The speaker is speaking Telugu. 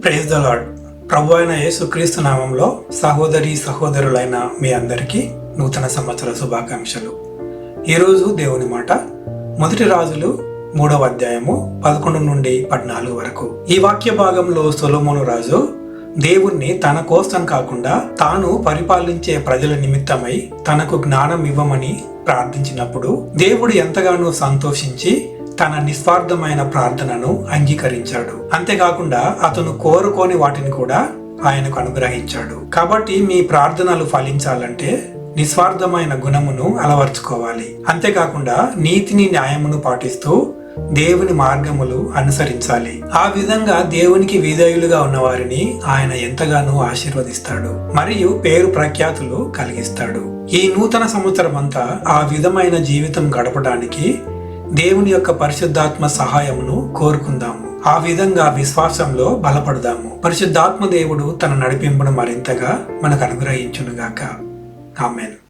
Praise the lord. ప్రభు అయిన యేసుక్రీస్తు నామంలో సహోదరులైన మీ అందరికీ నూతన సంవత్సర శుభాకాంక్షలు. ఈరోజు దేవుని మాట మొదటి రాజులు 3వ అధ్యాయము 11 నుండి 14 వరకు. ఈ వాక్య భాగంలో సొలొమోను రాజు దేవుణ్ణి తన కోసం కాకుండా తాను పరిపాలించే ప్రజల నిమిత్తమై తనకు జ్ఞానం ఇవ్వమని ప్రార్థించినప్పుడు దేవుడు ఎంతగానో సంతోషించి తన నిస్వార్థమైన ప్రార్థనను అంగీకరించాడు. అంతేకాకుండా అతను కోరుకోని వాటిని కూడా ఆయనకు అనుగ్రహించాడు. కాబట్టి మీ ప్రార్థనలు ఫలించాలంటే నిస్వార్థమైన గుణమును అలవర్చుకోవాలి. అంతేకాకుండా నీతిని న్యాయమును పాటిస్తూ దేవుని మార్గములు అనుసరించాలి. ఆ విధంగా దేవునికి విధేయులుగా ఉన్న వారిని ఆయన ఎంతగానో ఆశీర్వదిస్తాడు మరియు పేరు ప్రఖ్యాతులు కలిగిస్తాడు. ఈ నూతన సంవత్సరం అంతా ఆ విధమైన జీవితం గడపడానికి దేవుని యొక్క పరిశుద్ధాత్మ సహాయమును కోరుకుందాము. ఆ విధంగా విశ్వాసంలో బలపడదాము. పరిశుద్ధాత్మ దేవుడు తన నడిపింపును మరింతగా మనకు అనుగ్రహించునుగాక. ఆమేన్.